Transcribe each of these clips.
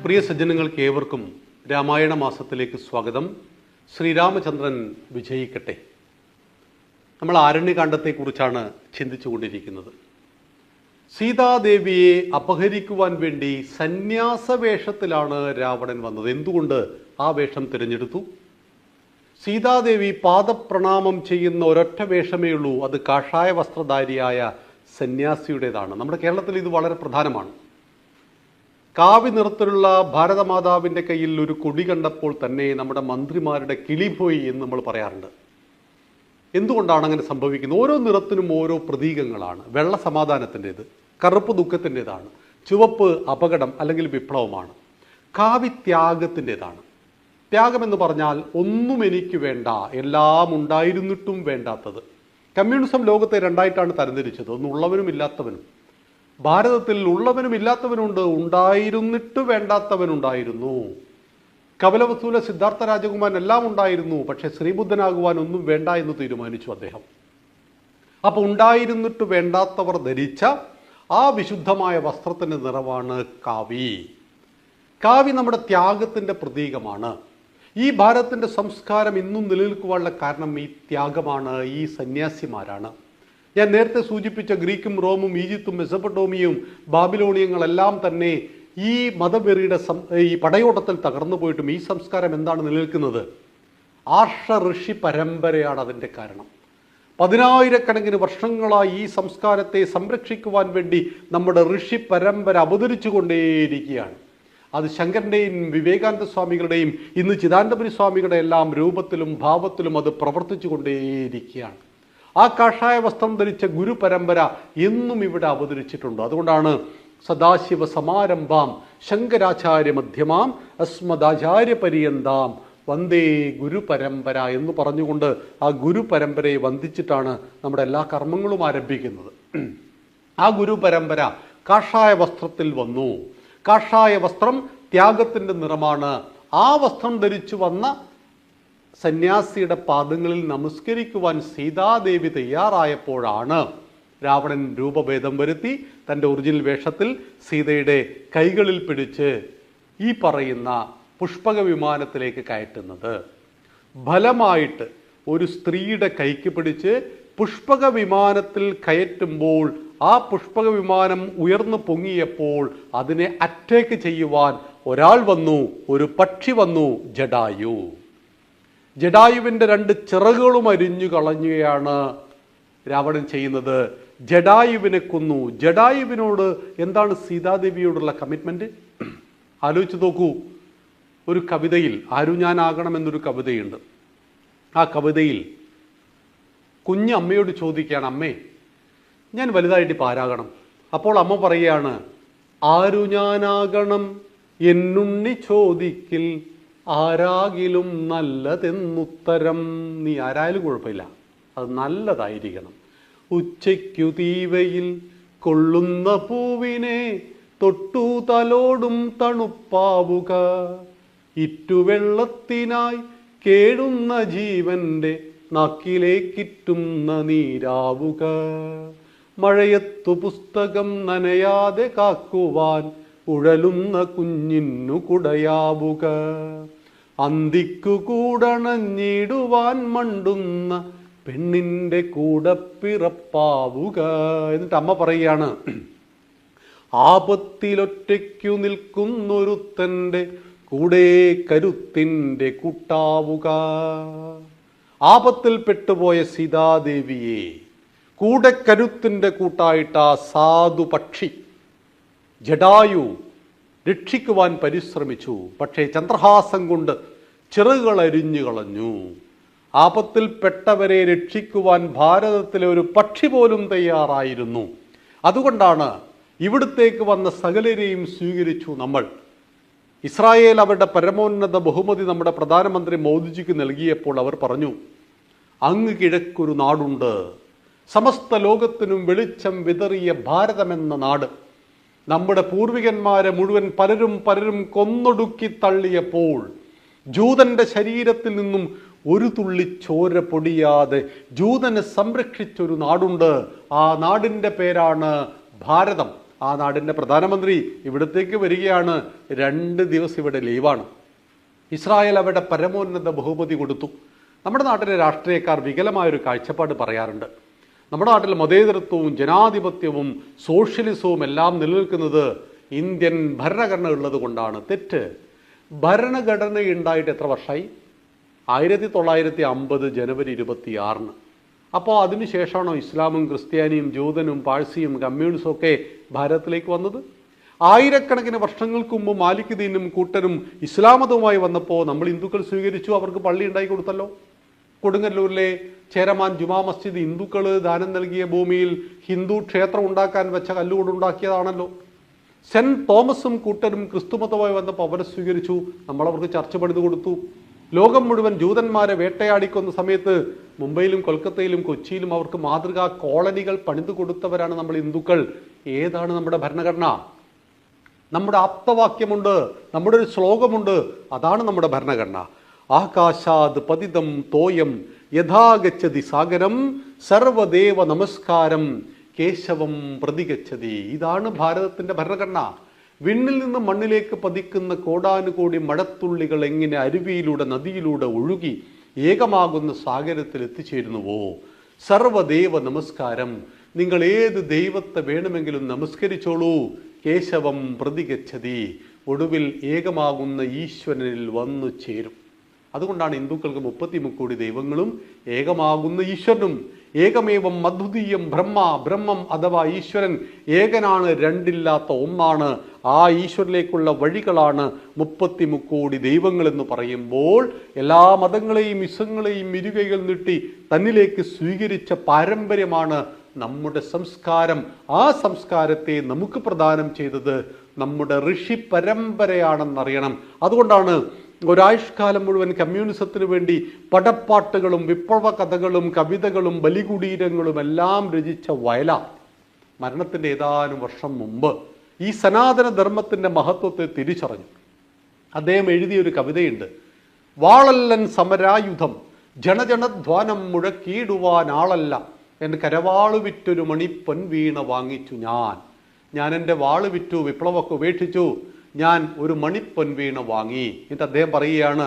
പ്രിയ സജ്ജനങ്ങൾക്ക് ഏവർക്കും രാമായണ മാസത്തിലേക്ക് സ്വാഗതം. ശ്രീരാമചന്ദ്രൻ വിജയിക്കട്ടെ. നമ്മൾ ആരണ്യകാണ്ഡത്തെക്കുറിച്ചാണ് ചിന്തിച്ചുകൊണ്ടിരിക്കുന്നത്. സീതാദേവിയെ അപഹരിക്കുവാൻ വേണ്ടി സന്യാസവേഷത്തിലാണ് രാവണൻ വന്നത്. എന്തുകൊണ്ട് ആ വേഷം തിരഞ്ഞെടുത്തു? സീതാദേവി പാദപ്രണാമം ചെയ്യുന്ന ഒരൊറ്റ വേഷമേ ഉള്ളൂ, അത് കാഷായ വസ്ത്രധാരിയായ സന്യാസിയുടേതാണ്. നമ്മുടെ കേരളത്തിൽ ഇത് വളരെ പ്രധാനമാണ്. കാവി നിറത്തിലുള്ള ഭാരതമാതാവിൻ്റെ കയ്യിൽ ഒരു കൊടി കണ്ടപ്പോൾ തന്നെ നമ്മുടെ മന്ത്രിമാരുടെ കിളി പോയി എന്ന് നമ്മൾ പറയാറുണ്ട്. എന്തുകൊണ്ടാണ് അങ്ങനെ സംഭവിക്കുന്നത്? ഓരോ നിറത്തിനും ഓരോ പ്രതീകങ്ങളാണ്. വെള്ള സമാധാനത്തിൻ്റേത്, കറുപ്പ് ദുഃഖത്തിൻ്റെതാണ്, ചുവപ്പ് അപകടം അല്ലെങ്കിൽ വിപ്ലവമാണ്, കാവി ത്യാഗത്തിൻ്റെതാണ്. ത്യാഗമെന്ന് പറഞ്ഞാൽ ഒന്നും എനിക്ക് വേണ്ട, എല്ലാം ഉണ്ടായിരുന്നിട്ടും വേണ്ടാത്തത്. കമ്മ്യൂണിസം ലോകത്തെ രണ്ടായിട്ടാണ് തരംതിരിച്ചത്. ഒന്ന് ഉള്ളവനും ഇല്ലാത്തവനും. ഭാരതത്തിൽ ഉള്ളവനും ഇല്ലാത്തവനുണ്ട്, ഉണ്ടായിരുന്നിട്ട് വേണ്ടാത്തവനുണ്ടായിരുന്നു. കപിലവസ്തുവിലെ സിദ്ധാർത്ഥ രാജകുമാരൻ എല്ലാം ഉണ്ടായിരുന്നു, പക്ഷെ ശ്രീബുദ്ധനാകുവാൻ ഒന്നും വേണ്ട എന്ന് തീരുമാനിച്ചു അദ്ദേഹം. അപ്പോൾ ഉണ്ടായിരുന്നിട്ട് വേണ്ടാത്തവർ ധരിച്ച ആ വിശുദ്ധമായ വസ്ത്രത്തിൻ്റെ നിറമാണ് കാവി. കാവി നമ്മുടെ ത്യാഗത്തിൻ്റെ പ്രതീകമാണ്. ഈ ഭാരതത്തിൻ്റെ സംസ്കാരം ഇന്നും നിലനിൽക്കുവാനുള്ള കാരണം ഈ ത്യാഗമാണ്, ഈ സന്യാസിമാരാണ്. ഞാൻ നേരത്തെ സൂചിപ്പിച്ച ഗ്രീക്കും റോമും ഈജിപ്തും മെസപ്പൊട്ടോമിയയും ബാബിലോണിയങ്ങളെല്ലാം തന്നെ ഈ മതവെറിയുടെ ഈ പടയോട്ടത്തിൽ തകർന്നു പോയിട്ടും ഈ സംസ്കാരം എന്താണ് നിലനിൽക്കുന്നത്? ആർഷ ഋഷി പരമ്പരയാണ് അതിൻ്റെ കാരണം. 10,000-കണക്കിന് വർഷങ്ങളായി ഈ സംസ്കാരത്തെ സംരക്ഷിക്കുവാൻ വേണ്ടി നമ്മുടെ ഋഷി പരമ്പര അവതരിച്ചു കൊണ്ടേയിരിക്കുകയാണ്. അത് ശങ്കരൻ്റെയും വിവേകാനന്ദ സ്വാമികളുടെയും ഇന്ന് ചിദാനന്ദപുരി സ്വാമികളുടെ എല്ലാം രൂപത്തിലും ഭാവത്തിലും അത് പ്രവർത്തിച്ചു കൊണ്ടേയിരിക്കുകയാണ്. ആ കാഷായ വസ്ത്രം ധരിച്ച ഗുരു പരമ്പര എന്നും ഇവിടെ അവതരിച്ചിട്ടുണ്ട്. അതുകൊണ്ടാണ് സദാശിവ സമാരംഭാം ശങ്കരാചാര്യ മധ്യമാം അസ്മദാചാര്യ പര്യന്താം വന്ദേ ഗുരു പരമ്പര എന്ന് പറഞ്ഞുകൊണ്ട് ആ ഗുരു പരമ്പരയെ വന്ദിച്ചിട്ടാണ് നമ്മുടെ എല്ലാ കർമ്മങ്ങളും ആരംഭിക്കുന്നത്. ആ ഗുരു പരമ്പര കാഷായ വസ്ത്രത്തിൽ വന്നു. കാഷായ വസ്ത്രം ത്യാഗത്തിൻ്റെ നിറമാണ്. ആ വസ്ത്രം ധരിച്ചു വന്ന സന്യാസിയുടെ പാദങ്ങളിൽ നമസ്കരിക്കുവാൻ സീതാദേവി തയ്യാറായപ്പോഴാണ് രാവണൻ രൂപഭേദം വരുത്തി തൻ്റെ ഒറിജിനൽ വേഷത്തിൽ സീതയുടെ കൈകളിൽ പിടിച്ച് ഈ പറയുന്ന പുഷ്പക വിമാനത്തിലേക്ക് കയറ്റുന്നത്. ഫലമായിട്ട് ഒരു സ്ത്രീയുടെ കൈക്ക് പിടിച്ച് പുഷ്പക വിമാനത്തിൽ കയറ്റുമ്പോൾ ആ പുഷ്പക വിമാനം ഉയർന്നു പൊങ്ങിയപ്പോൾ അതിനെ അറ്റാക്ക് ചെയ്യുവാൻ ഒരാൾ വന്നു, ഒരു പക്ഷി വന്നു, ജടായു. ജടായുവിൻ്റെ 2 ചിറകുകളും അരിഞ്ഞു കളഞ്ഞുകയാണ് രാവണൻ ചെയ്യുന്നത്. ജടായുവിനെ കൊന്നു. ജടായുവിനോട് എന്താണ് സീതാദേവിയോടുള്ള കമ്മിറ്റ്മെൻറ്റ്? ആലോചിച്ച് നോക്കൂ. ഒരു കവിതയിൽ ആരു ഞാനാകണമെന്നൊരു കവിതയുണ്ട്. ആ കവിതയിൽ കുഞ്ഞ് അമ്മയോട് ചോദിക്കുകയാണ്, അമ്മേ ഞാൻ വലുതായിട്ട് ഇപ്പോൾ ആരാകണം? അപ്പോൾ അമ്മ പറയുകയാണ്, ആരു ഞാനാകണം എന്നുണ്ണി ചോദിക്കിൽ ആരാകിലും നല്ലതെന്നുത്തരം. നീ ആരായാലും കുഴപ്പമില്ല, അത് നല്ലതായിരിക്കണം. ഉച്ചയ്ക്കു തീവയിൽ കൊള്ളുന്ന പൂവിനെ തൊട്ടു തലോടും തണുപ്പാവുക, ഇറ്റുവെള്ളത്തിനായി കേടുന്ന ജീവന്റെ നാക്കിലേക്കിറ്റുന്ന നീരാവുക, മഴയത്തു പുസ്തകം നനയാതെ കാക്കുവാൻ ഉഴലുന്ന കുഞ്ഞിന്നു കുടയാവുക, അന്തിക്കു കൂടണഞ്ഞിടുവാൻ മണ്ടുന്ന പെണ്ണിൻ്റെ കൂടെ പിറപ്പാവുക. എന്നിട്ട് അമ്മ പറയുകയാണ്, ആപത്തിലൊറ്റയ്ക്കു നിൽക്കുന്നൊരുത്തൻ്റെ കൂടെ കരുത്തിൻ്റെ കൂട്ടാവുക. ആപത്തിൽ പെട്ടുപോയ സീതാദേവിയെ കൂടെ കരുത്തിൻ്റെ കൂട്ടായിട്ട് ആ സാധു പക്ഷി ജടായു രക്ഷിക്കുവാൻ പരിശ്രമിച്ചു. പക്ഷേ ചന്ദ്രഹാസം കൊണ്ട് ചിറകുകൾ അരിഞ്ഞു കളഞ്ഞു. ആപത്തിൽപ്പെട്ടവരെ രക്ഷിക്കുവാൻ ഭാരതത്തിലെ ഒരു പക്ഷി പോലും തയ്യാറായിരുന്നു. അതുകൊണ്ടാണ് ഇവിടത്തേക്ക് വന്ന സകലരെയും സ്വീകരിച്ചു നമ്മൾ. ഇസ്രായേൽ അവരുടെ പരമോന്നത ബഹുമതി നമ്മുടെ പ്രധാനമന്ത്രി മോദിജിക്ക് നൽകിയപ്പോൾ അവർ പറഞ്ഞു, അങ്ങ് കിഴക്കൊരു നാടുണ്ട്, സമസ്ത ലോകത്തിനും വെളിച്ചം വിതറിയ ഭാരതമെന്ന നാട്. നമ്മുടെ പൂർവികന്മാരെ മുഴുവൻ പലരും കൊന്നൊടുക്കി തള്ളിയപ്പോൾ ജൂതന്റെ ശരീരത്തിൽ നിന്നും ഒരു തുള്ളി ചോര പൊടിയാതെ ജൂതനെ സംരക്ഷിച്ചൊരു നാടുണ്ട്. ആ നാടിൻ്റെ പേരാണ് ഭാരതം. ആ നാടിൻ്റെ പ്രധാനമന്ത്രി ഇവിടത്തേക്ക് വരികയാണ്. 2 ദിവസം ഇവിടെ ലീവാണ്. ഇസ്രായേൽ അവരുടെ പരമോന്നത ബഹുമതി കൊടുത്തു. നമ്മുടെ നാട്ടിലെ രാഷ്ട്രീയക്കാർ വികലമായൊരു കാഴ്ചപ്പാട് പറയാറുണ്ട്. നമ്മുടെ നാട്ടിൽ മതേതരത്വവും ജനാധിപത്യവും സോഷ്യലിസവും എല്ലാം നിലനിൽക്കുന്നത് ഇന്ത്യൻ ഭരണഘടന ഉള്ളത് കൊണ്ടാണ്. തെറ്റ്. ഭരണഘടന ഉണ്ടായിട്ട് എത്ര വർഷമായി? 1950 ജനുവരി 26. അപ്പോൾ അതിനുശേഷമാണോ ഇസ്ലാമും ക്രിസ്ത്യാനിയും ജൂതനും പാഴ്സിയും കമ്മ്യൂണിസ്റ്റും ഒക്കെ ഭാരതത്തിലേക്ക് വന്നത്? ആയിരക്കണക്കിന് വർഷങ്ങൾക്ക് മുമ്പ് മാലിക് ദീനും കൂട്ടരും ഇസ്ലാം മതവുമായി വന്നപ്പോൾ നമ്മൾ ഹിന്ദുക്കൾ സ്വീകരിച്ചു. അവർക്ക് പള്ളി ഉണ്ടാക്കി കൊടുത്തല്ലോ. കൊടുങ്ങല്ലൂരിലെ ചേരമാൻ ജുമാ മസ്ജിദ് ഹിന്ദുക്കൾ ദാനം നൽകിയ ഭൂമിയിൽ ഹിന്ദു ക്ഷേത്രം ഉണ്ടാക്കാൻ വെച്ച കല്ലുകൊണ്ടുണ്ടാക്കിയതാണല്ലോ. സെന്റ് തോമസും കൂട്ടരും ക്രിസ്തുമതവുമായി വന്നപ്പോൾ അവരെ സ്വീകരിച്ചു. നമ്മളവർക്ക് ചർച്ച പണിത് കൊടുത്തു. ലോകം മുഴുവൻ ജൂതന്മാരെ വേട്ടയാടിക്കൊന്ന സമയത്ത് മുംബൈയിലും കൊൽക്കത്തയിലും കൊച്ചിയിലും അവർക്ക് മാതൃകാ കോളനികൾ പണിതു കൊടുത്തവരാണ് നമ്മൾ ഹിന്ദുക്കൾ. ഏതാണ് നമ്മുടെ ഭരണഘടന? നമ്മുടെ ആപ്തവാക്യമുണ്ട്, നമ്മുടെ ഒരു ശ്ലോകമുണ്ട്. അതാണ് നമ്മുടെ ഭരണഘടന. ആകാശാത് പതിതം തോയം യഥാഗച്ഛതി സാഗരം സർവദേവ നമസ്കാരം കേശവം പ്രതിഗച്ഛതി. ഇതാണ് ഭാരതത്തിൻ്റെ ഭരണഘടന. വിണ്ണിൽ നിന്ന് മണ്ണിലേക്ക് പതിക്കുന്ന കോടാനുകോടി മഴത്തുള്ളികൾ എങ്ങനെ അരുവിയിലൂടെ നദിയിലൂടെ ഒഴുകി ഏകമാകുന്ന സാഗരത്തിൽ എത്തിച്ചേരുന്നുവോ, സർവദേവ നമസ്കാരം. നിങ്ങൾ ഏത് ദൈവത്തെ വേണമെങ്കിലും നമസ്കരിച്ചോളൂ. കേശവം പ്രതിഗച്ഛതി. ഒടുവിൽ ഏകമാകുന്ന ഈശ്വരനിൽ വന്നു ചേരും. അതുകൊണ്ടാണ് ഹിന്ദുക്കൾക്ക് 33 കോടി ദൈവങ്ങളും ഏകമാകുന്ന ഈശ്വരനും. ഏകമേവം അദ്വിതീയം ബ്രഹ്മ. ബ്രഹ്മം അഥവാ ഈശ്വരൻ ഏകനാണ്, രണ്ടില്ലാത്ത ഒന്നാണ്. ആ ഈശ്വരനിലേക്കുള്ള വഴികളാണ് 33 കോടി ദൈവങ്ങളെന്ന് പറയുമ്പോൾ എല്ലാ മതങ്ങളെയും ഇസങ്ങളെയും ഇരുകൈകൾ നീട്ടി തന്നിലേക്ക് സ്വീകരിച്ച പാരമ്പര്യമാണ് നമ്മുടെ സംസ്കാരം. ആ സംസ്കാരത്തെ നമുക്ക് പ്രദാനം ചെയ്തത് നമ്മുടെ ഋഷി പരമ്പരയാണെന്നറിയണം. അതുകൊണ്ടാണ് ഒരായുഷ്കാലം മുഴുവൻ കമ്മ്യൂണിസത്തിന് വേണ്ടി പടപ്പാട്ടുകളും വിപ്ലവ കഥകളും കവിതകളും ബലികുടീരങ്ങളും എല്ലാം രചിച്ച വയലാർ മരണത്തിൻ്റെ ഏതാനും വർഷം മുമ്പ് ഈ സനാതന ധർമ്മത്തിൻ്റെ മഹത്വത്തെ തിരിച്ചറിഞ്ഞു. അദ്ദേഹം എഴുതിയൊരു കവിതയുണ്ട്. വാളല്ലൻ സമരായുധം ജനജനധ്വാനം മുഴക്കിയിടുവാൻ ആളല്ല, എൻ്റെ കരവാള് വിറ്റൊരു മണിപ്പൊൻ വീണ വാങ്ങിച്ചു ഞാൻ എൻ്റെ വാള് വിറ്റു, വിപ്ലവമൊക്കെ ഉപേക്ഷിച്ചു, ഞാൻ ഒരു മണിപ്പൊൻ വീണ വാങ്ങി. എന്നിട്ട് അദ്ദേഹം പറയുകയാണ്,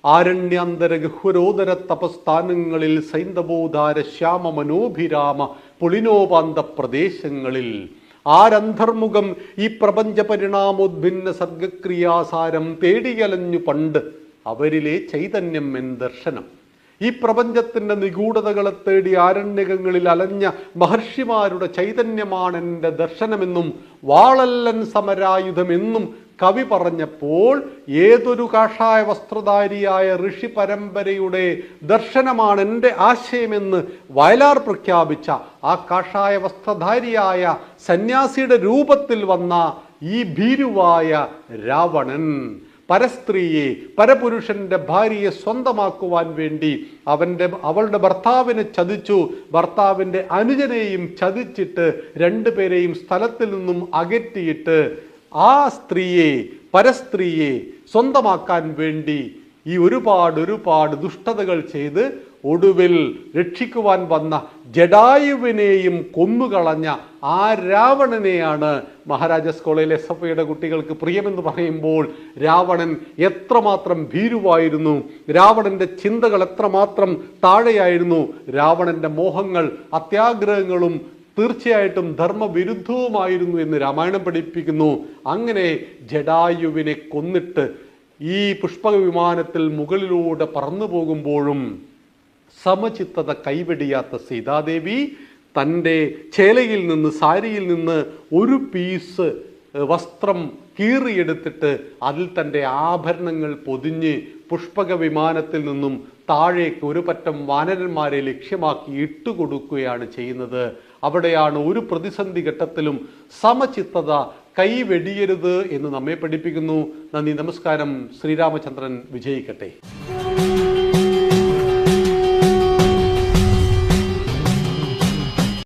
ആരണ്യാന്തര ഗഹ്വരോദര തപസ്ഥാനങ്ങളിൽ സൈന്ധവോദാര ശ്യാമ മനോഭിരാമ പുളിനോപാന്ത പ്രദേശങ്ങളിൽ ആരന്തർമുഖം ഈ പ്രപഞ്ച പരിണാമോദ്ഭിന്ന സർഗക്രിയാസാരം തേടിയലഞ്ഞു പണ്ട് അവരിലെ ചൈതന്യം എൻ ദർശനം. ഈ പ്രപഞ്ചത്തിൻ്റെ നിഗൂഢതകളെ തേടി ആരണ്യകങ്ങളിൽ അലഞ്ഞ മഹർഷിമാരുടെ ചൈതന്യമാണ് എൻ്റെ ദർശനമെന്നും വാളല്ലൻ സമരായുധമെന്നും കവി പറഞ്ഞപ്പോൾ ഏതൊരു കാഷായ വസ്ത്രധാരിയായ ഋഷി പരമ്പരയുടെ ദർശനമാണ് എൻ്റെ ആശയമെന്ന് വയലാർ പ്രഖ്യാപിച്ച ആ കാഷായ വസ്ത്രധാരിയായ സന്യാസിയുടെ രൂപത്തിൽ വന്ന ഈ ഭീരുവായ രാവണൻ പരസ്ത്രീയെ, പരപുരുഷന്റെ ഭാര്യയെ സ്വന്തമാക്കുവാൻ വേണ്ടി അവളുടെ ഭർത്താവിനെ ചതിച്ചു. ഭർത്താവിൻ്റെ അനുജനെയും ചതിച്ചിട്ട് രണ്ടുപേരെയും സ്ഥലത്തിൽ നിന്നും അകറ്റിയിട്ട് ആ സ്ത്രീയെ, പരസ്ത്രീയെ സ്വന്തമാക്കാൻ വേണ്ടി ഈ ഒരുപാട് ദുഷ്ടതകൾ ചെയ്ത് ഒടുവിൽ രക്ഷിക്കുവാൻ വന്ന ജഡായുവിനെയും കൊന്നുകളഞ്ഞ ആ രാവണനെയാണ് മഹാരാജാസ് കോളേജിലെ SFIയുടെ കുട്ടികൾക്ക് പ്രിയമെന്ന് പറയുമ്പോൾ രാവണൻ എത്രമാത്രം ഭീരുവായിരുന്നു, രാവണന്റെ ചിന്തകൾ എത്രമാത്രം താഴെയായിരുന്നു, രാവണന്റെ മോഹങ്ങൾ അത്യാഗ്രഹങ്ങളും തീർച്ചയായിട്ടും ധർമ്മവിരുദ്ധവുമായിരുന്നു എന്ന് രാമായണം പഠിപ്പിക്കുന്നു. അങ്ങനെ ജഡായുവിനെ കൊന്നിട്ട് ഈ പുഷ്പക വിമാനത്തിൽ മുകളിലൂടെ പറന്നു പോകുമ്പോഴും സമചിത്തത കൈവെടിയാത്ത സീതാദേവി തൻ്റെ ചേലയിൽ നിന്ന്, സാരിയിൽ നിന്ന് ഒരു പീസ് വസ്ത്രം കീറിയെടുത്തിട്ട് അതിൽ തൻ്റെ ആഭരണങ്ങൾ പൊതിഞ്ഞ് പുഷ്പക വിമാനത്തിൽ നിന്നും താഴേക്ക് ഒരു പറ്റം വാനരന്മാരെ ലക്ഷ്യമാക്കി ഇട്ടുകൊടുക്കുകയാണ് ചെയ്യുന്നത്. അവിടെയാണ് ഒരു പ്രതിസന്ധി ഘട്ടത്തിലും സമചിത്തത കൈവെടിയരുത് എന്ന് നമ്മെ പഠിപ്പിക്കുന്നു. നന്ദി, നമസ്കാരം. ശ്രീരാമചന്ദ്രൻ വിജയിക്കട്ടെ.